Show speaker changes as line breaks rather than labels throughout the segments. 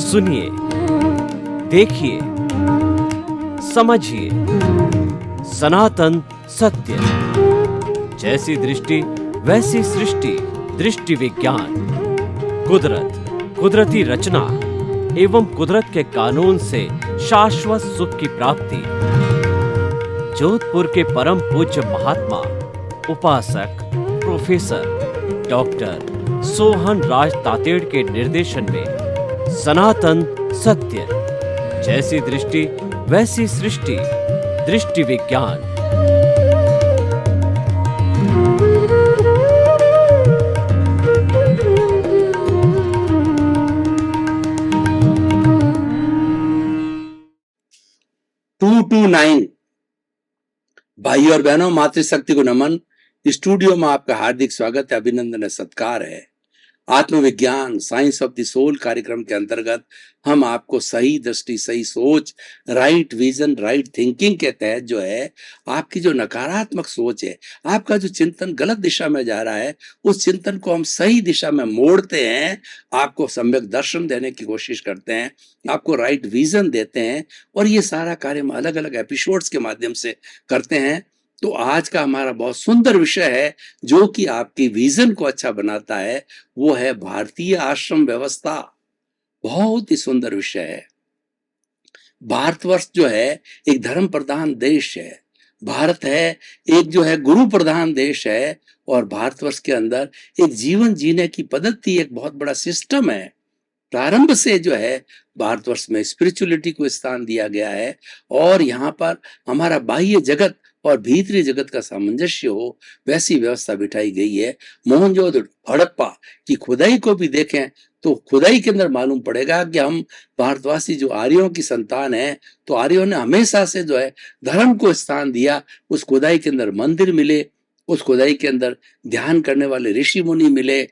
सुनिए, देखिए, समझिए सनातन सत्य। जैसी दृष्टि वैसी सृष्टि, दृष्टि विज्ञान। कुदरत, कुदरती रचना एवं कुदरत के कानून से शाश्वत सुख की प्राप्ति। जोधपुर के परम पूज्य महात्मा उपासक प्रोफेसर डॉक्टर सोहन राज तातेड़ के निर्देशन में सनातन सत्य। जैसी दृष्टि वैसी सृष्टि, दृष्टि विज्ञान।
टू नाइन भाई और बहनों, मातृशक्ति को नमन। स्टूडियो में आपका हार्दिक स्वागत है, अभिनंदन है, सत्कार है। आत्मविज्ञान साइंस ऑफ द सोल कार्यक्रम के अंतर्गत हम आपको सही दृष्टि, सही सोच, राइट विजन, राइट थिंकिंग के तहत जो है आपकी जो नकारात्मक सोच है, आपका जो चिंतन गलत दिशा में जा रहा है, उस चिंतन को हम सही दिशा में मोड़ते हैं, आपको सम्यक दर्शन देने की कोशिश करते हैं, आपको राइट विजन देते हैं और ये सारा कार्य हम अलग अलग एपिसोड्स के माध्यम से करते हैं। तो आज का हमारा बहुत सुंदर विषय है जो कि आपकी विजन को अच्छा बनाता है, वो है भारतीय आश्रम व्यवस्था। बहुत ही सुंदर विषय है। भारतवर्ष जो है एक धर्म प्रधान देश है। भारत है एक जो है गुरु प्रधान देश है और भारतवर्ष के अंदर एक जीवन जीने की पद्धति, एक बहुत बड़ा सिस्टम है। प्रारंभ से जो है भारतवर्ष में स्पिरिचुअलिटी को स्थान दिया गया है और यहाँ पर हमारा बाह्य जगत और भीतरी जगत का सामंजस्य हो, वैसी व्यवस्था बिठाई गई है। मोहनजोदड़ो हड़प्पा की खुदाई को भी देखें तो खुदाई के अंदर मालूम पड़ेगा कि हम भारतवासी जो आर्यों की संतान है, तो आर्यों ने हमेशा से जो है धर्म को स्थान दिया। उस खुदाई के अंदर मंदिर मिले, उस खुदाई के अंदर ध्यान करने वाले ऋषि मुनि मिले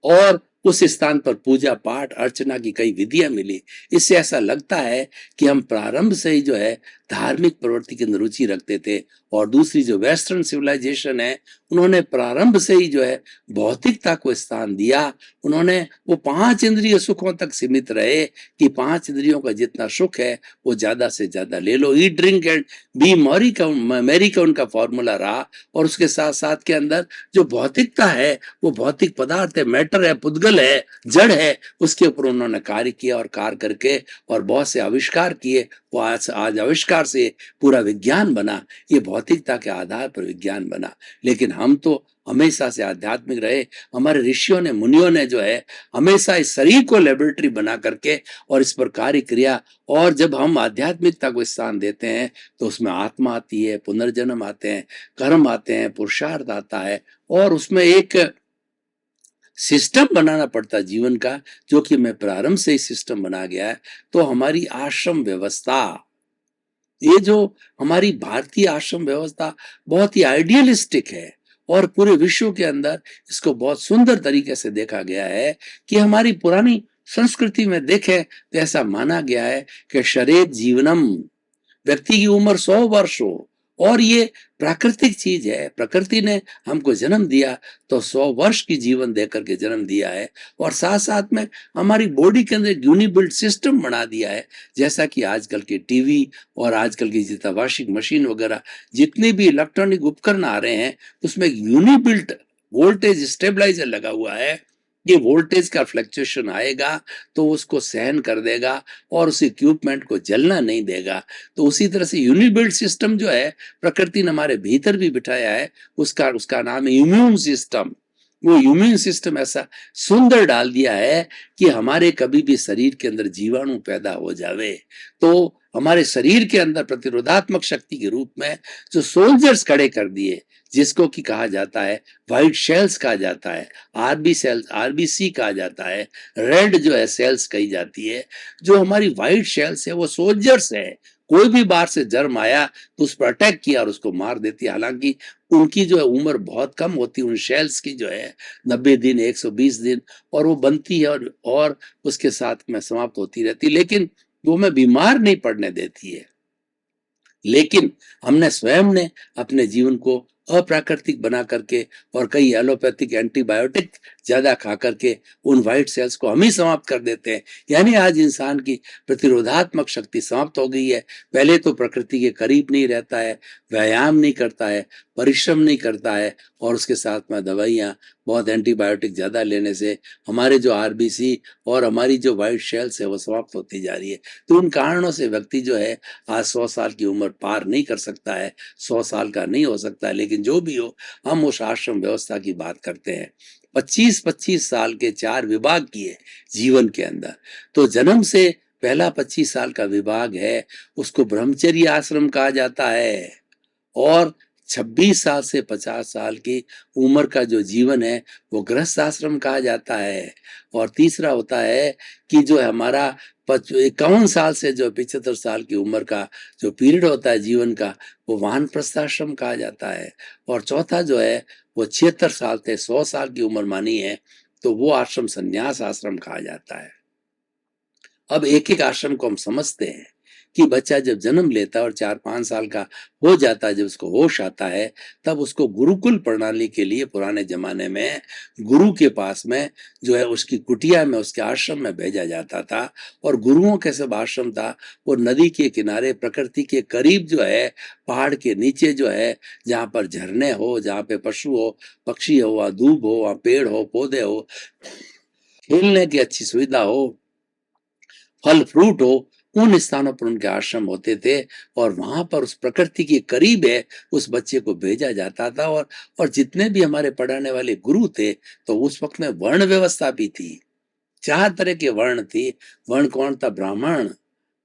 और उस स्थान पर पूजा पाठ अर्चना की कई विधियां मिली। इससे ऐसा लगता है कि हम प्रारंभ से ही जो है धार्मिक प्रवृत्ति की रुचि रखते थे। और दूसरी जो वेस्टर्न सिविलाइजेशन है, उन्होंने प्रारंभ से ही जो है भौतिकता को स्थान दिया। उन्होंने वो 5 इंद्रिय सुखों तक सीमित रहे कि 5 इंद्रियों का जितना सुख है वो ज्यादा से ज्यादा ले लो। Eat drink and be merry का उनका फॉर्मूला रहा। और उसके साथ साथ के अंदर जो भौतिकता है, वो भौतिक पदार्थ है, मैटर है, पुद्गल है, जड़ है, उसके ऊपर उन्होंने कार्य किया और कार्य करके और बहुत से आविष्कार किए। वो आज आविष्कार से पूरा विज्ञान बना। ये भौतिकता के आधार पर विज्ञान बना। लेकिन हम तो हमेशा से आध्यात्मिक रहे। हमारे ऋषियों ने, मुनियों ने जो है हमेशा इस शरीर को लेबोरेटरी बना करके और इस पर कार्य किया। और जब हम आध्यात्मिकता को स्थान देते हैं तो उसमें आत्मा आती है, पुनर्जन्म आते हैं, कर्म आते हैं, पुरुषार्थ आता है और उसमें एक सिस्टम बनाना पड़ता है जीवन का, जो कि मैं प्रारंभ से ही सिस्टम बना गया है। तो हमारी आश्रम व्यवस्था, ये जो हमारी भारतीय आश्रम व्यवस्था बहुत ही आइडियलिस्टिक है और पूरे विश्व के अंदर इसको बहुत सुंदर तरीके से देखा गया है कि हमारी पुरानी संस्कृति में देखें तो ऐसा माना गया है कि शरीर जीवनम, व्यक्ति की उम्र 100 वर्ष हो। और ये प्राकृतिक चीज है। प्रकृति ने हमको जन्म दिया तो 100 वर्ष की जीवन देकर के जन्म दिया है। और साथ साथ में हमारी बॉडी के अंदर यूनिबिल्ट सिस्टम बना दिया है। जैसा कि आजकल के टीवी और आजकल की जितना वॉशिंग मशीन वगैरह जितने भी इलेक्ट्रॉनिक उपकरण आ रहे हैं, उसमें यूनिबिल्ट वोल्टेज स्टेबलाइजर लगा हुआ है। ये वोल्टेज का फ्लक्चुएशन आएगा तो उसको सहन कर देगा और उस इक्विपमेंट को जलना नहीं देगा। तो उसी तरह से यूनिबिल्ट सिस्टम जो है प्रकृति ने हमारे भीतर भी बिठाया है, उसका नाम है इम्यून सिस्टम। वो इम्यून सिस्टम ऐसा सुंदर डाल दिया है कि हमारे कभी भी शरीर के अंदर जीवाणु पैदा हो जावे तो हमारे शरीर के अंदर प्रतिरोधात्मक शक्ति के रूप में जो सोल्जर्स खड़े कर दिए, जिसको कि कहा जाता है व्हाइट सेल्स कहा जाता है, आरबीसी कहा जाता है, रेड जो है सेल्स कही जाती है। जो हमारी व्हाइट सेल्स है वो सोल्जर्स है। कोई भी बाहर से जर्म आया तो उस पर अटैक किया और उसको मार देती है। हालांकि उनकी जो है उम्र बहुत कम होती है, उन सेल्स की जो है 90 दिन, 120 दिन, और वो बनती है और उसके साथ में समाप्त होती रहती है। लेकिन वो हमें बीमार नहीं पड़ने देती है। लेकिन हमने स्वयं ने अपने जीवन को अप्राकृतिक बना करके और कई एलोपैथिक एंटीबायोटिक ज्यादा खा करके उन व्हाइट सेल्स को हम ही समाप्त कर देते हैं। यानी आज इंसान की प्रतिरोधात्मक शक्ति समाप्त हो गई है। पहले तो प्रकृति के करीब नहीं रहता है, व्यायाम नहीं करता है, परिश्रम नहीं करता है, और उसके साथ में दवाइयाँ, बहुत एंटीबायोटिक ज्यादा लेने से हमारे जो आरबीसी और हमारी जो व्हाइट सेल्स है वो समाप्त होती जा रही है। तो उन कारणों से व्यक्ति जो है आज 100 साल की उम्र पार नहीं कर सकता है, 100 साल का नहीं हो सकता है। लेकिन जो भी हो, हम उस आश्रम व्यवस्था की बात करते हैं। 25-25 साल के 4 विभाग किए जीवन के अंदर। तो जन्म से पहला 25 साल का विभाग है, उसको ब्रह्मचर्य आश्रम कहा जाता है। और 26 साल से 50 साल की उम्र का जो जीवन है वो गृहस्थ आश्रम कहा जाता है। और तीसरा होता है कि जो हमारा 51 साल से जो 75 साल की उम्र का जो पीरियड होता है जीवन का, वो वानप्रस्थ आश्रम कहा जाता है। और चौथा जो है वो 76 साल से 100 साल की उम्र मानी है, तो वो आश्रम संन्यास आश्रम कहा जाता है। अब एक एक आश्रम को हम समझते हैं कि बच्चा जब जन्म लेता है और 4-5 साल का हो जाता है, जब उसको होश आता है, तब उसको गुरुकुल प्रणाली के लिए पुराने जमाने में गुरु के पास में जो है उसकी कुटिया में, उसके आश्रम में भेजा जाता था। और गुरुओं के सब आश्रम था वो नदी के किनारे, प्रकृति के करीब जो है, पहाड़ के नीचे जो है, जहाँ पर झरने हो, जहाँ पे पशु हो, पक्षी हो, वहाँ दूब हो, वहाँ पेड़ हो, पौधे हो, खेलने की अच्छी सुविधा हो, फल फ्रूट हो, उन स्थानों पर उनके आश्रम होते थे। और वहां पर उस प्रकृति के करीब है उस बच्चे को भेजा जाता था। और जितने भी हमारे पढ़ाने वाले गुरु थे, तो उस वक्त में वर्ण व्यवस्था भी थी। 4 तरह के वर्ण थी। वर्ण कौन था? ब्राह्मण,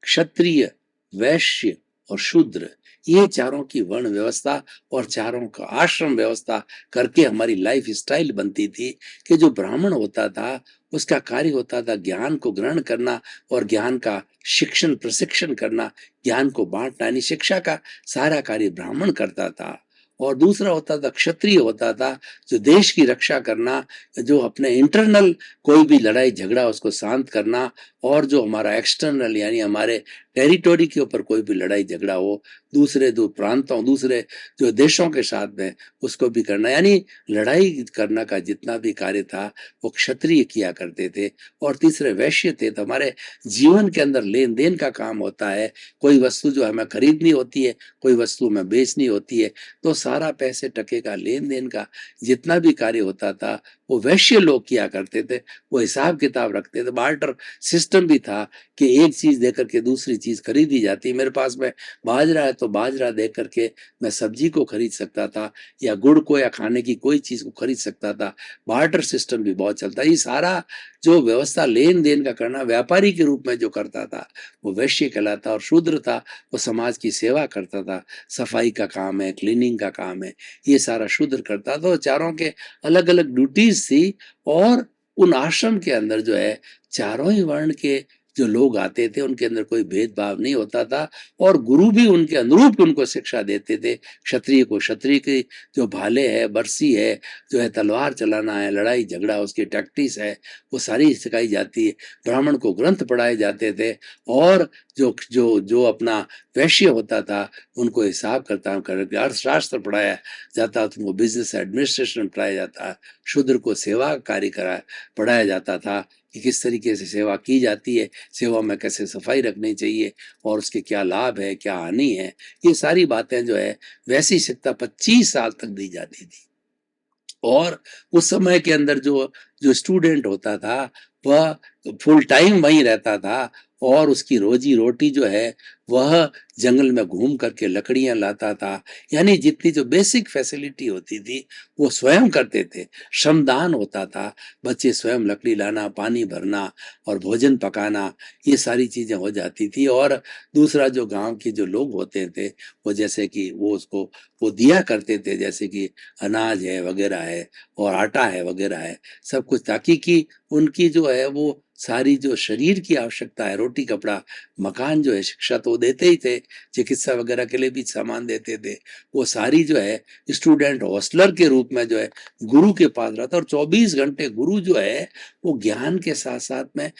क्षत्रिय, वैश्य और शूद्र। ये चारों की वर्ण व्यवस्था और चारों का आश्रम व्यवस्था करके हमारी लाइफ स्टाइल बनती थी। कि जो ब्राह्मण होता था उसका कार्य होता था ज्ञान को ग्रहण करना और ज्ञान का शिक्षण प्रशिक्षण करना, ज्ञान को बांटना, यानी शिक्षा का सारा कार्य ब्राह्मण करता था। और दूसरा होता था क्षत्रिय, होता था जो देश की रक्षा करना, जो अपने इंटरनल कोई भी लड़ाई झगड़ा उसको शांत करना, और जो हमारा एक्सटर्नल यानी हमारे टेरिटोरी के ऊपर कोई भी लड़ाई झगड़ा हो, दूसरे दो प्रांतों, दूसरे जो देशों के साथ में, उसको भी करना, यानी लड़ाई करना का जितना भी कार्य था वो क्षत्रिय किया करते थे। और तीसरे वैश्य थे। तो हमारे जीवन के अंदर लेन देन का काम होता है। कोई वस्तु जो हमें खरीदनी होती है, कोई वस्तु हमें बेचनी होती है, तो सारा पैसे टके का लेन देन का जितना भी कार्य होता था वो वैश्य लोग किया करते थे। वो हिसाब किताब रखते थे। बार्टर सिस्टम भी था कि एक चीज देकर के दूसरी चीज खरीदी जाती। मेरे पास में बाजरा है तो बाजरा दे करके मैं सब्जी को खरीद सकता था, या गुड़ को, या खाने की कोई चीज को खरीद सकता था। बार्टर सिस्टम भी बहुत चलता है। ये सारा जो व्यवस्था लेन देन का करना व्यापारी के रूप में जो करता था वो वैश्य कहलाता। और शूद्र था, वो समाज की सेवा करता था, सफाई का काम है, क्लीनिंग का काम है, ये सारा शूद्र करता था। चारों के अलग अलग ड्यूटीज थी। और उन आश्रम के अंदर जो है चारों ही वर्ण के जो लोग आते थे उनके अंदर कोई भेदभाव नहीं होता था। और गुरु भी उनके अनुरूप उनको शिक्षा देते थे। क्षत्रिय को क्षत्रिय की जो भाले है, बरसी है, जो है तलवार चलाना है, लड़ाई झगड़ा उसकी टैक्टिस है, वो सारी सिखाई जाती है। ब्राह्मण को ग्रंथ पढ़ाए जाते थे। और जो जो जो अपना वैश्य होता था उनको हिसाब करता करके अर्थशास्त्र पढ़ाया जाता था, उनको बिजनेस एडमिनिस्ट्रेशन पढ़ाया जाता। शूद्र को सेवा कार्य करा पढ़ाया जाता था कि किस तरीके से सेवा की जाती है, सेवा में कैसे सफाई रखनी चाहिए, और उसके क्या लाभ है, क्या हानि है। ये सारी बातें जो है वैसी शिक्षा 25 साल तक दी जाती थी। और उस समय के अंदर जो जो स्टूडेंट होता था वह फुल टाइम वहीं रहता था। और उसकी रोजी रोटी जो है वह जंगल में घूम करके लकड़ियां लाता था। यानी जितनी जो बेसिक फैसिलिटी होती थी वो स्वयं करते थे। श्रमदान होता था, बच्चे स्वयं लकड़ी लाना, पानी भरना और भोजन पकाना, ये सारी चीजें हो जाती थी। और दूसरा जो गांव के जो लोग होते थे वो जैसे कि वो उसको वो दिया करते थे, जैसे कि अनाज है वगैरह है और आटा है वगैरह है, सब कुछ, ताकि कि उनकी जो है वो सारी जो शरीर की आवश्यकता है, रोटी कपड़ा मकान जो है, शिक्षा तो देते ही थे, चिकित्सा वगैरह के लिए भी सामान देते थे, वो सारी जो है स्टूडेंट हॉस्टलर के रूप में जो है गुरु के पास रहता। और 24 घंटे गुरु जो है वो ज्ञान के साथ साथ में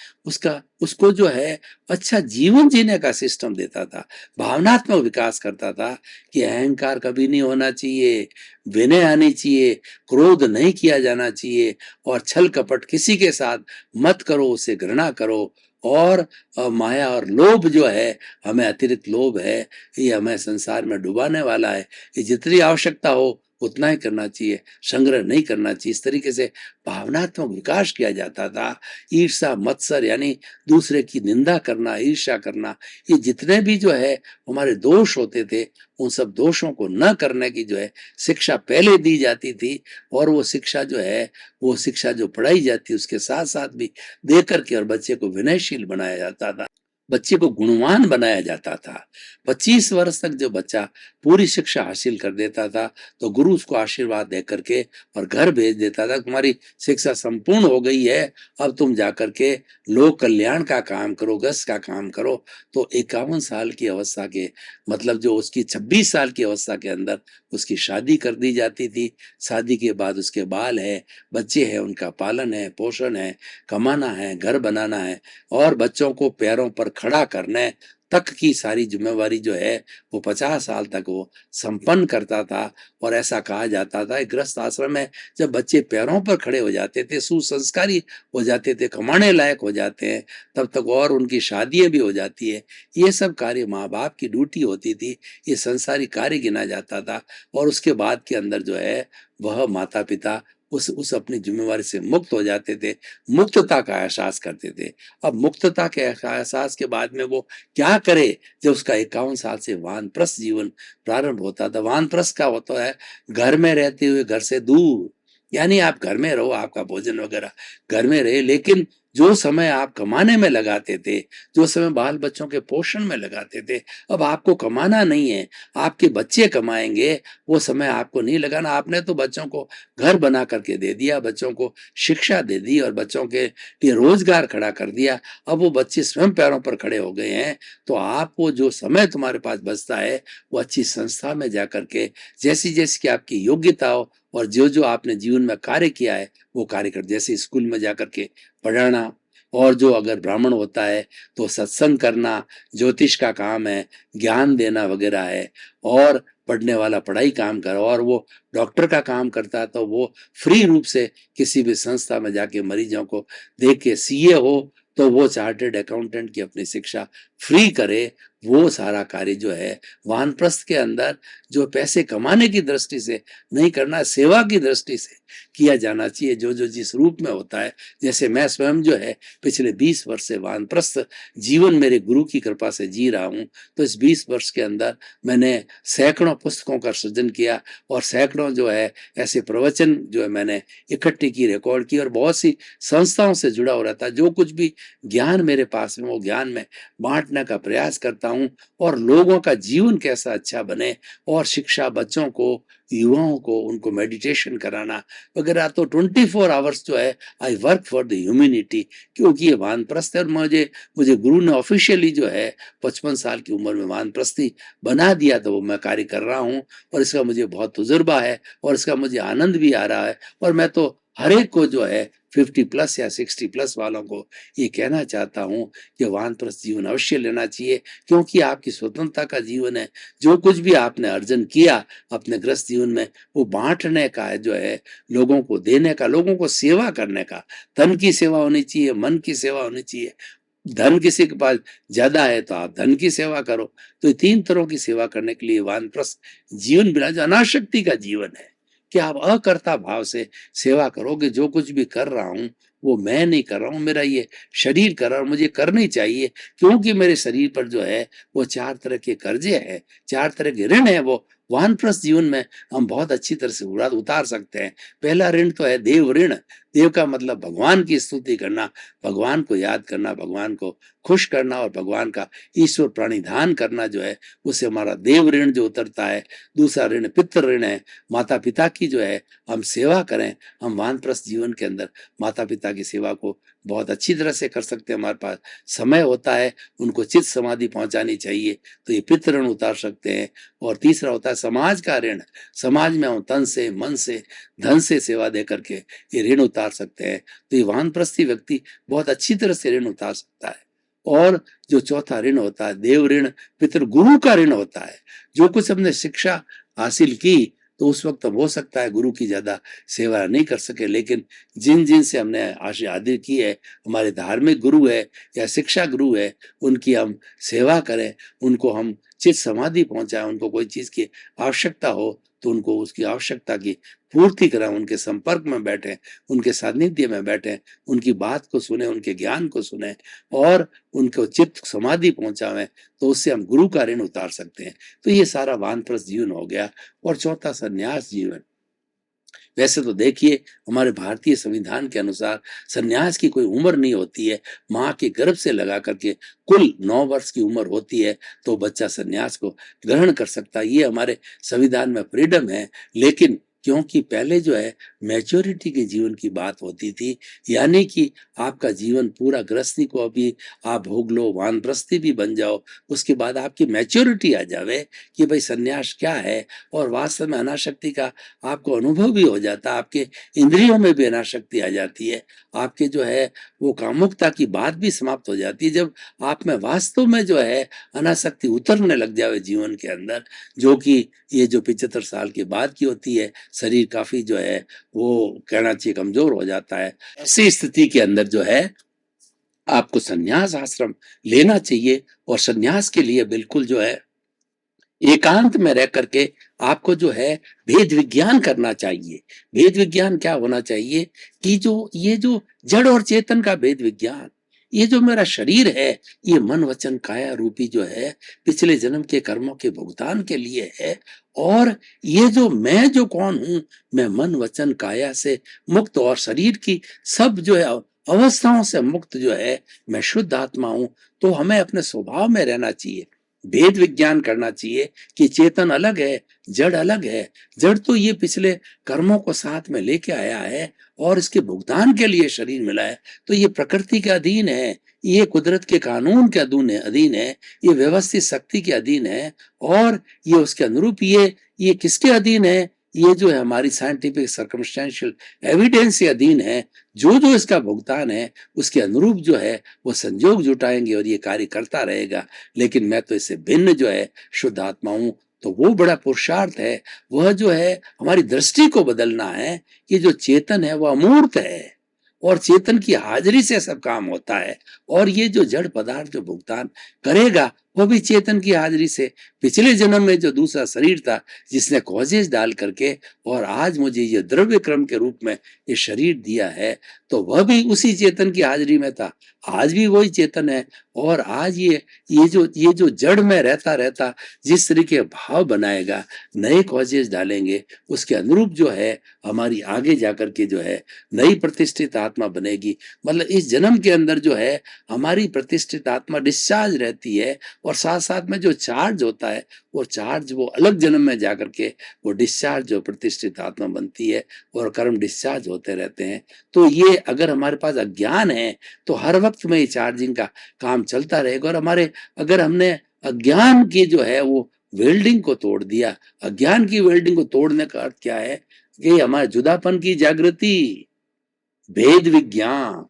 उसको जो है अच्छा जीवन जीने का सिस्टम देता था, भावनात्मक विकास करता था कि अहंकार कभी नहीं होना चाहिए, विनय आनी चाहिए, क्रोध नहीं किया जाना चाहिए, और छल कपट किसी के साथ मत करो, उसे घृणा करो। और माया और लोभ जो है, हमें अतिरिक्त लोभ है, ये हमें संसार में डुबाने वाला है। ये जितनी आवश्यकता हो उतना ही करना चाहिए, संग्रह नहीं करना चाहिए। इस तरीके से भावनात्मक विकास किया जाता था। ईर्षा, मत्सर यानी दूसरे की निंदा करना, ईर्ष्या करना, ये जितने भी जो है हमारे दोष होते थे, उन सब दोषों को न करने की जो है शिक्षा पहले दी जाती थी। और वो शिक्षा जो है, वो शिक्षा जो पढ़ाई जाती है उसके साथ साथ भी दे करके और बच्चे को विनयशील बनाया जाता था, बच्चे को गुणवान बनाया जाता था। 25 वर्ष तक जो बच्चा पूरी शिक्षा हासिल कर देता था, तो गुरु उसको आशीर्वाद दे करके और घर भेज देता था, तुम्हारी शिक्षा संपूर्ण हो गई है, अब तुम जाकर के लोक कल्याण का काम करो, गस का काम करो। तो 51 साल की अवस्था के, मतलब जो उसकी 26 साल की अवस्था के अंदर उसकी शादी कर दी जाती थी। शादी के बाद उसके बाल है, बच्चे हैं, उनका पालन है, पोषण है, कमाना है, घर बनाना है, और बच्चों को पैरों पर खड़ा करने तक की सारी जिम्मेवारी जो है वो 50 साल तक वो संपन्न करता था। और ऐसा कहा जाता था गृहस्थ आश्रम में जब बच्चे पैरों पर खड़े हो जाते थे, सुसंस्कारी हो जाते थे, कमाने लायक हो जाते हैं, तब तक और उनकी शादियां भी हो जाती है। ये सब कार्य माँ बाप की ड्यूटी होती थी, ये संसारी कार्य गिना जाता था। और उसके बाद के अंदर जो है वह माता पिता उस अपनी जिम्मेवारी से मुक्त हो जाते थे, मुक्तता का एहसास करते थे। अब मुक्तता के एहसास के बाद में वो क्या करे, जब उसका 51 साल से वानप्रस्थ जीवन प्रारंभ होता था। वानप्रस्थ का होता है घर में रहते हुए घर से दूर, यानी आप घर में रहो, आपका भोजन वगैरह घर में रहे, लेकिन जो समय आप कमाने में लगाते थे, जो समय बाल बच्चों के पोषण में लगाते थे, अब आपको कमाना नहीं है, आपके बच्चे कमाएंगे, वो समय आपको नहीं लगाना। आपने तो बच्चों को घर बना करके दे दिया, बच्चों को शिक्षा दे दी और बच्चों के लिए रोजगार खड़ा कर दिया। अब वो बच्चे स्वयं पैरों पर खड़े हो गए हैं, तो आपको जो समय तुम्हारे पास बचता है वो अच्छी संस्था में जाकर के जैसी जैसी कि आपकी योग्यता हो और जो जो आपने जीवन में कार्य किया है वो कार्य कर, जैसे स्कूल में जाकर के पढ़ाना, और जो अगर ब्राह्मण होता है तो सत्संग करना, ज्योतिष का काम है, ज्ञान देना वगैरह है, और पढ़ने वाला पढ़ाई काम कर, और वो डॉक्टर का काम करता है तो वो फ्री रूप से किसी भी संस्था में जाके मरीजों को देख के, सीए हो तो वो चार्टर्ड अकाउंटेंट की अपनी शिक्षा फ्री करे। वो सारा कार्य जो है वानप्रस्थ के अंदर जो पैसे कमाने की दृष्टि से नहीं करना, सेवा की दृष्टि से किया जाना चाहिए, जो जो जिस रूप में होता है। जैसे मैं स्वयं जो है पिछले 20 वर्ष से वानप्रस्थ जीवन मेरे गुरु की कृपा से जी रहा हूँ, तो इस 20 वर्ष के अंदर मैंने सैकड़ों पुस्तकों का सृजन किया और सैकड़ों जो है ऐसे प्रवचन जो है मैंने इकट्ठी की, रिकॉर्ड की, और बहुत सी संस्थाओं से जुड़ा हो रहता। जो कुछ भी ज्ञान मेरे पास में वो ज्ञान में बांटने का प्रयास करता हूँ, और लोगों का जीवन कैसा अच्छा बने, और शिक्षा बच्चों को, युवाओं को, उनको मेडिटेशन कराना वगैरह। तो 24 आवर्स जो है I work for the humanity, क्योंकि ये वानप्रस्थ है। और मुझे गुरु ने ऑफिशियली जो है 55 साल की उम्र में वानप्रस्थी बना दिया, तो वो मैं कार्य कर रहा हूँ, और इसका मुझे बहुत तजुर्बा है और इसका मुझे आनंद भी आ रहा है। और मैं तो हर एक को जो है 50+ या 60+ वालों को ये कहना चाहता हूँ कि वानप्रस्थ जीवन अवश्य लेना चाहिए, क्योंकि आपकी स्वतंत्रता का जीवन है। जो कुछ भी आपने अर्जन किया अपने गृहस्थ जीवन में, वो बांटने का है, जो है लोगों को देने का, लोगों को सेवा करने का। तन की सेवा होनी चाहिए, मन की सेवा होनी चाहिए। धन किसी के पास ज्यादा है तो आप धन की सेवा करो। तो 3 तरह की सेवा करने के लिए वानप्रस्थ जीवन बिना, जो अनासक्ति का जीवन है, कि आप अकर्ता भाव से सेवा करोगे। जो कुछ भी कर रहा हूं वो मैं नहीं कर रहा हूं, मेरा ये शरीर कर रहा है, मुझे करनी चाहिए, क्योंकि मेरे शरीर पर जो है वो 4 तरह के कर्जे हैं, 4 तरह के ऋण है। वो वानप्रस्थ जीवन में हम बहुत अच्छी तरह से उतार सकते हैं। पहला ऋण तो है देव ऋण। देव का मतलब भगवान की स्तुति करना, भगवान को याद करना, भगवान को खुश करना, और भगवान का ईश्वर प्रणिधान करना, जो है उससे हमारा देव ऋण जो उतरता है। दूसरा ऋण पितृ ऋण है, माता पिता की जो है हम सेवा करें। हम वानप्रस्थ जीवन के अंदर माता पिता की सेवा को बहुत अच्छी तरह से कर सकते हैं। हमारे पास समय होता है, उनको चित्त समाधि पहुंचानी चाहिए, तो ये पितृ ऋण उतार सकते हैं। और तीसरा होता है समाज का ऋण। समाज में हम तन से, मन से, धन से सेवा दे करके ये ऋण उतार सकते हैं। तो ये वानप्रस्थी व्यक्ति बहुत अच्छी तरह से ऋण उतार सकता है। और जो चौथा ऋण होता है देव ऋण, पितृ गुरु का ऋण होता है। जो कुछ हमने शिक्षा हासिल की तो उस वक्त अब हो सकता है गुरु की ज्यादा सेवा नहीं कर सके, लेकिन जिन जिन से हमने आदर की है, हमारे धार्मिक गुरु है या शिक्षा गुरु है, उनकी हम सेवा करें, उनको हम चित समाधि पहुंचाएं, उनको कोई चीज की आवश्यकता हो तो उनको उसकी आवश्यकता की पूर्ति करें, उनके संपर्क में बैठे, उनके सानिध्य में बैठे, उनकी बात को सुने, उनके ज्ञान को सुने और उनको चित्त समाधि पहुंचावें, तो उससे हम गुरु का ऋण उतार सकते हैं। तो ये सारा वानप्रस्थ जीवन हो गया। और चौथा संन्यास जीवन। वैसे तो देखिए हमारे भारतीय संविधान के अनुसार संन्यास की कोई उम्र नहीं होती है। माँ के गर्भ से लगा करके कुल 9 वर्ष की उम्र होती है तो बच्चा संन्यास को ग्रहण कर सकता है। ये हमारे संविधान में फ्रीडम है। लेकिन क्योंकि पहले जो है मैच्योरिटी के जीवन की बात होती थी, यानी कि आपका जीवन पूरा गृहस्थी को अभी आप भोग लो, वानप्रस्थी भी बन जाओ, उसके बाद आपकी मैच्योरिटी आ जावे कि भाई संन्यास क्या है, और वास्तव में अनासक्ति का आपको अनुभव भी हो जाता है, आपके इंद्रियों में भी अनासक्ति आ जाती है, आपके जो है वो कामुकता की बात भी समाप्त हो जाती है। जब आप में वास्तव में जो है अनासक्ति उतरने लग जावे जीवन के अंदर, जो कि ये जो 75 साल के बाद की होती है, शरीर काफी जो है वो कहना चाहिए कमजोर हो जाता है, ऐसी स्थिति के अंदर जो है आपको संन्यास आश्रम लेना चाहिए। और संन्यास के लिए बिल्कुल जो है एकांत में रह करके आपको जो है भेद विज्ञान करना चाहिए। भेद विज्ञान क्या होना चाहिए कि जो ये जो जड़ और चेतन का भेद विज्ञान, ये जो मेरा शरीर है, ये मन वचन काया रूपी जो है पिछले जन्म के कर्मों के भुगतान के लिए है। और ये जो मैं जो कौन हूं, मैं मन वचन काया से मुक्त और शरीर की सब जो है अवस्थाओं से मुक्त जो है मैं शुद्ध आत्मा हूं। तो हमें अपने स्वभाव में रहना चाहिए, भेद विज्ञान करना चाहिए कि चेतन अलग है, जड़ अलग है। जड़ तो ये पिछले कर्मों को साथ में लेके आया है और इसके भुगतान के लिए शरीर मिला है, तो ये प्रकृति के अधीन है, ये कुदरत के कानून के अधीन है, ये व्यवस्थित शक्ति के अधीन है। और ये उसके अनुरूप ये किसके अधीन है, ये जो है हमारी साइंटिफिक सर्कमस्टेंशियल एविडेंस के अधीन है। जो जो इसका भुगतान है उसके अनुरूप जो है वो संजोग जुटाएंगे और ये कार्य करता रहेगा। लेकिन मैं तो इससे भिन्न जो है शुद्ध आत्मा हूं, तो वो बड़ा पुरुषार्थ है। वह जो है हमारी दृष्टि को बदलना है कि जो चेतन है वह अमूर्त है और चेतन की हाजिरी से सब काम होता है। और ये जो जड़ पदार्थ जो भुगतान करेगा वो भी चेतन की हाजिरी से। पिछले जन्म में जो दूसरा शरीर था जिसने कॉजेज डाल करके और आज मुझे ये द्रव्य क्रम के रूप में ये शरीर दिया है, तो वह भी उसी चेतन की हाजिरी में था। आज भी वही चेतन है। और आज ये जो जड़ में रहता रहता जिस तरीके के भाव बनाएगा, नए कॉजेज डालेंगे, उसके अनुरूप जो है हमारी आगे जाकर के जो है नई प्रतिष्ठित आत्मा बनेगी। मतलब इस जन्म के अंदर जो है हमारी प्रतिष्ठित आत्मा डिस्चार्ज रहती है और साथ साथ में जो चार्ज होता है वो चार्ज वो अलग जन्म में जाकर के वो डिस्चार्ज जो प्रतिष्ठित आत्मा बनती है और कर्म डिस्चार्ज होते रहते हैं। तो ये अगर हमारे पास अज्ञान है तो हर वक्त में ये चार्जिंग का काम चलता रहेगा। और हमारे अगर हमने अज्ञान की जो है वो वेल्डिंग को तोड़ दिया, अज्ञान की वेल्डिंग को तोड़ने का अर्थ क्या है कि हमारे जुदापन की जागृति, भेद विज्ञान,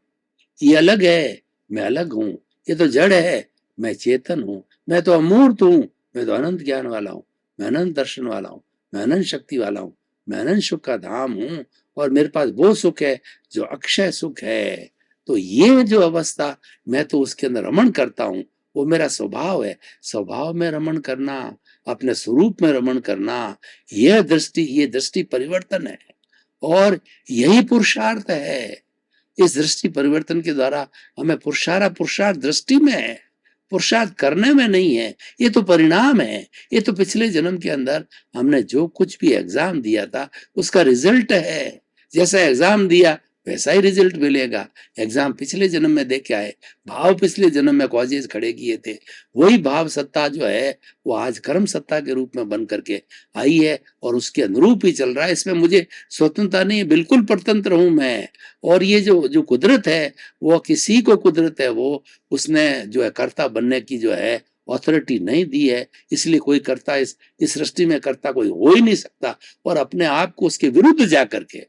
ये अलग है, मैं अलग हूं, ये तो जड़ है, मैं चेतन हूं, मैं तो अमूर्त हूं, मैं तो अनंत ज्ञान वाला हूं, मैं अनंत दर्शन वाला हूं, मैं अनंत शक्ति वाला हूं, मैं अनंत सुख का धाम हूं और मेरे पास वो सुख है जो अक्षय सुख है। तो ये जो अवस्था मैं तो उसके अंदर रमण करता हूं, वो मेरा स्वभाव है। स्वभाव में रमण करना, अपने स्वरूप में रमण करना, ये दृष्टि परिवर्तन है और यही पुरुषार्थ है। इस दृष्टि परिवर्तन के द्वारा हमें पुरुषार्थ दृष्टि में है, पुरुषार्थ करने में नहीं है। ये तो परिणाम है, ये तो पिछले जन्म के अंदर हमने जो कुछ भी एग्जाम दिया था उसका रिजल्ट है। जैसा एग्जाम दिया वैसा ही रिजल्ट मिलेगा। एग्जाम पिछले जन्म में दे के आए, भाव पिछले जन्म में कॉजेज खड़े किए थे, वही भाव सत्ता जो है वो आज कर्म सत्ता के रूप में बन करके आई है और उसके अनुरूप ही चल रहा है। इसमें मुझे स्वतंत्रता नहीं है, बिल्कुल परतंत्र हूं मैं। और ये जो कुदरत है वो किसी को कुदरत है वो उसने जो है कर्ता बनने की जो है ऑथोरिटी नहीं दी है, इसलिए कोई कर्ता इस सृष्टि में कर्ता कोई हो ही नहीं सकता। और अपने आप को उसके विरुद्ध जाकर के,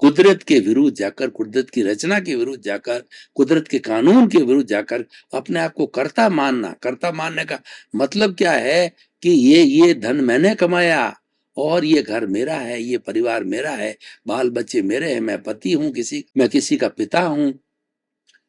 कुदरत के विरुद्ध जाकर, कुदरत की रचना के विरुद्ध जाकर, कुदरत के कानून के विरुद्ध जाकर अपने आप को कर्ता मानना, कर्ता मानने का मतलब क्या है कि ये धन मैंने कमाया और ये घर मेरा है, ये परिवार मेरा है, बाल बच्चे मेरे हैं, मैं पति हूँ, मैं किसी का पिता हूँ,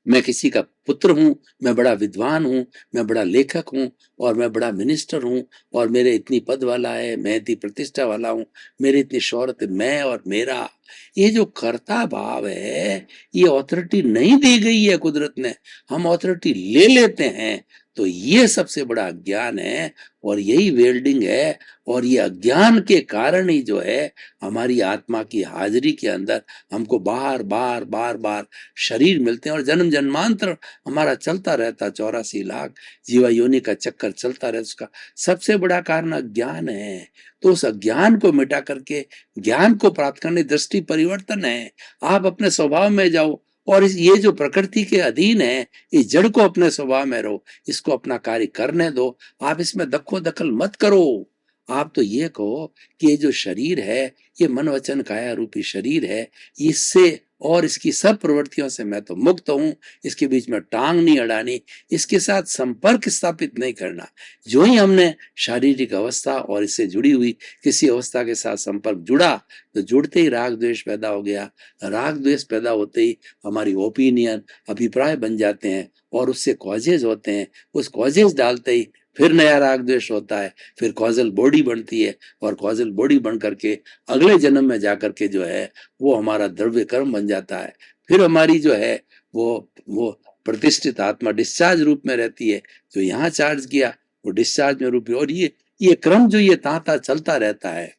मैं किसी का पुत्र हूँ, मैं बड़ा विद्वान हूँ, मैं बड़ा लेखक हूँ, और मैं बड़ा मिनिस्टर हूँ, और मेरे इतनी पद वाला है, मैं इतनी प्रतिष्ठा वाला हूँ, मेरी इतनी शोहरत है, मैं और मेरा। ये जो कर्ता भाव है, ये ऑथोरिटी नहीं दी गई है कुदरत ने, हम ऑथोरिटी ले लेते हैं। तो ये सबसे बड़ा अज्ञान है, और यही वेल्डिंग है, और ये अज्ञान के कारण ही जो है हमारी आत्मा की हाजिरी के अंदर हमको बार बार बार बार शरीर मिलते हैं, और जन्म जन्मांतर हमारा चलता रहता, 84 लाख जीवा योनि का चक्कर चलता रहता। उसका सबसे बड़ा कारण अज्ञान है। तो उस अज्ञान को मिटा करके ज्ञान को प्राप्त करने दृष्टि परिवर्तन है। आप अपने स्वभाव में जाओ, और ये जो प्रकृति के अधीन है, इस जड़ को अपने स्वभाव में रहो, इसको अपना कार्य करने दो, आप इसमें दखो दखल मत करो। आप तो ये कहो कि ये जो शरीर है, ये मन वचन काया रूपी शरीर है, इससे और इसकी सब प्रवृत्तियों से मैं तो मुक्त हूं, इसके बीच में टांग नहीं अड़ानी, इसके साथ संपर्क स्थापित नहीं करना। जो ही हमने शारीरिक अवस्था और इससे जुड़ी हुई किसी अवस्था के साथ संपर्क जुड़ा, तो जुड़ते ही राग द्वेष पैदा हो गया। राग द्वेष पैदा होते ही हमारी ओपिनियन, अभिप्राय बन जाते हैं, और उससे कॉजेज होते हैं। उस कॉजेज डालते ही फिर नया राग द्वेष होता है, फिर कॉजल बॉडी बनती है, और कॉजल बॉडी बन करके अगले जन्म में जाकर के जो है वो हमारा द्रव्य कर्म बन जाता है। फिर हमारी जो है वो प्रतिष्ठित आत्मा डिस्चार्ज रूप में रहती है, जो यहाँ चार्ज किया वो डिस्चार्ज में रूप, और ये क्रम जो ये तांता चलता रहता है।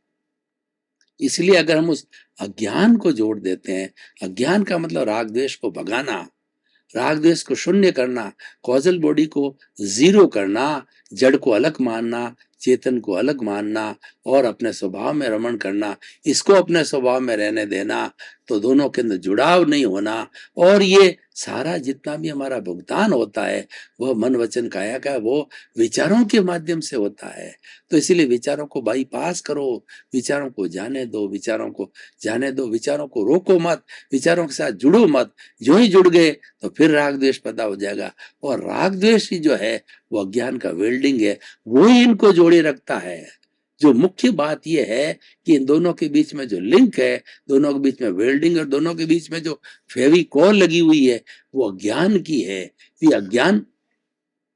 इसलिए अगर हम उस अज्ञान को जोड़ देते हैं, अज्ञान का मतलब राग द्वेष को भगाना, राग द्वेष को शून्य करना, कॉजल बॉडी को जीरो करना, जड़ को अलग मानना, चेतन को अलग मानना, और अपने स्वभाव में रमण करना, इसको अपने स्वभाव में रहने देना, तो दोनों के अंदर जुड़ाव नहीं होना। और ये सारा जितना भी हमारा भुगतान होता है, वह मन वचन काया का वो विचारों के माध्यम से होता है। तो इसीलिए विचारों को बाईपास करो, विचारों को जाने दो, विचारों को जाने दो, विचारों को रोको मत, विचारों के साथ जुड़ो मत। जो ही जुड़ गए तो फिर राग द्वेष पैदा हो जाएगा, और राग द्वेष ही जो है वो अज्ञान का वेल्डिंग है, वो ही इनको जोड़े रखता है। जो मुख्य बात यह है कि इन दोनों के बीच में जो लिंक है, दोनों के बीच में वेल्डिंग, और दोनों के बीच में जो फेविकॉल लगी हुई है, वो अज्ञान की है। ये अज्ञान,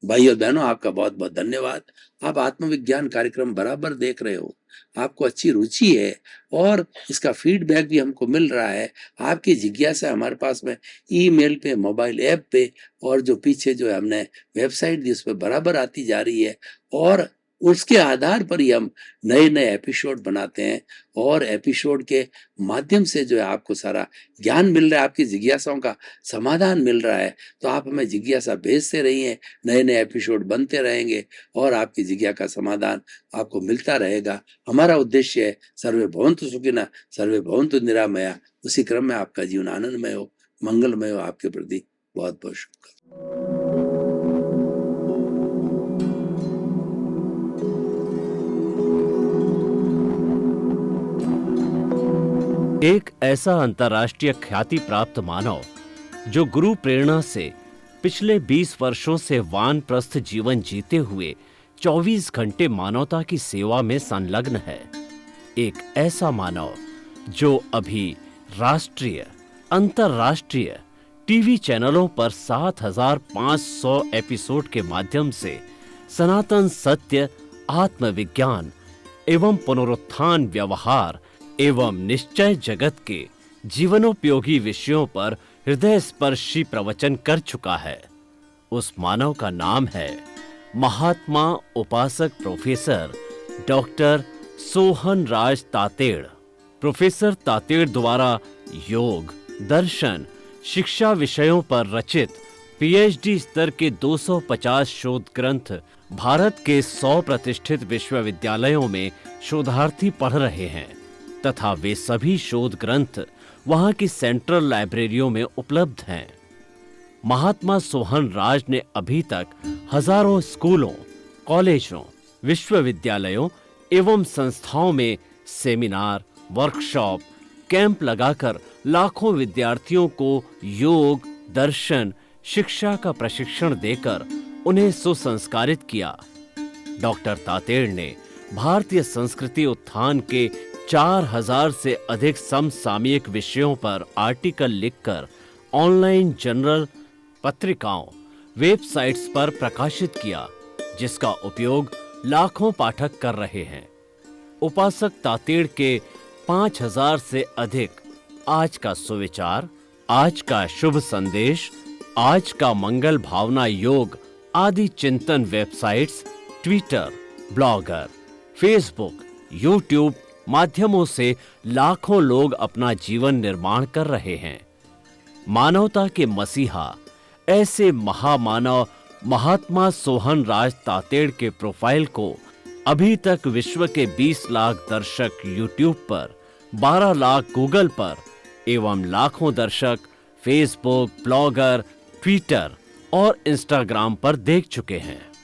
भाई और बहनों, आपका बहुत बहुत धन्यवाद। आप आत्मविज्ञान कार्यक्रम बराबर देख रहे हो, आपको अच्छी रुचि है, और इसका फीडबैक भी हमको मिल रहा है। आपकी जिज्ञासा हमारे पास में ईमेल पे, मोबाइल ऐप पे, और जो पीछे जो हमने वेबसाइट दी उस पर बराबर आती जा रही है, और उसके आधार पर ही हम नए नए एपिसोड बनाते हैं, और एपिसोड के माध्यम से जो है आपको सारा ज्ञान मिल रहा है, आपकी जिज्ञासाओं का समाधान मिल रहा है। तो आप हमें जिज्ञासा भेजते रहिए, नए नए एपिसोड बनते रहेंगे, और आपकी जिज्ञासा का समाधान आपको मिलता रहेगा। हमारा उद्देश्य है सर्वे भवन्तु सुखिनः, सर्वे भवन्तु निरामया। उसी क्रम में आपका जीवन आनंदमय हो, मंगलमय हो। आपके प्रति बहुत बहुत शुभकामनाएं।
एक ऐसा अंतर्राष्ट्रीय ख्याति प्राप्त मानव जो गुरु प्रेरणा से पिछले 20 वर्षों से वानप्रस्थ जीवन जीते हुए 24 घंटे मानवता की सेवा में संलग्न है। एक ऐसा मानव जो अभी राष्ट्रीय, अंतर्राष्ट्रीय टीवी चैनलों पर 7,500 एपिसोड के माध्यम से सनातन सत्य, आत्मविज्ञान एवं पुनरुत्थान व्यवहार एवं निश्चय जगत के जीवनोपयोगी विषयों पर हृदय स्पर्शी प्रवचन कर चुका है। उस मानव का नाम है महात्मा उपासक प्रोफेसर डॉक्टर सोहन राज तातेड़। प्रोफेसर तातेड़ द्वारा योग, दर्शन, शिक्षा विषयों पर रचित पीएचडी स्तर के 250 शोध ग्रंथ भारत के 100 प्रतिष्ठित विश्वविद्यालयों में शोधार्थी पढ़ रहे हैं, तथा वे सभी शोध ग्रंथ वहां की सेंट्रल लाइब्रेरियों में उपलब्ध हैं। महात्मा सोहन राज ने अभी तक हजारों स्कूलों, कॉलेजों, विश्वविद्यालयों एवं संस्थाओं में सेमिनार, वर्कशॉप, कैंप लगाकर लाखों विद्यार्थियों को योग, दर्शन, शिक्षा का प्रशिक्षण देकर उन्हें सुसंस्कारित किया। डॉक्टर तातेड़ ने भारतीय संस्कृति उत्थान के 4000 से अधिक समसामयिक विषयों पर आर्टिकल लिखकर ऑनलाइन जर्नल, पत्रिकाओं, वेबसाइट्स पर प्रकाशित किया, जिसका उपयोग लाखों पाठक कर रहे हैं। उपासक तातेड़ के 5000 से अधिक आज का सुविचार, आज का शुभ संदेश, आज का मंगल भावना योग आदि चिंतन websites, Twitter, blogger, Facebook, YouTube माध्यमों से लाखों लोग अपना जीवन निर्माण कर रहे हैं। मानवता के मसीहा ऐसे महामानव महात्मा सोहन राज तातेड़ के प्रोफाइल को अभी तक विश्व के 20 लाख दर्शक यूट्यूब पर, 12 लाख गूगल पर एवं लाखों दर्शक फेसबुक, ब्लॉगर, ट्विटर और इंस्टाग्राम पर देख चुके हैं।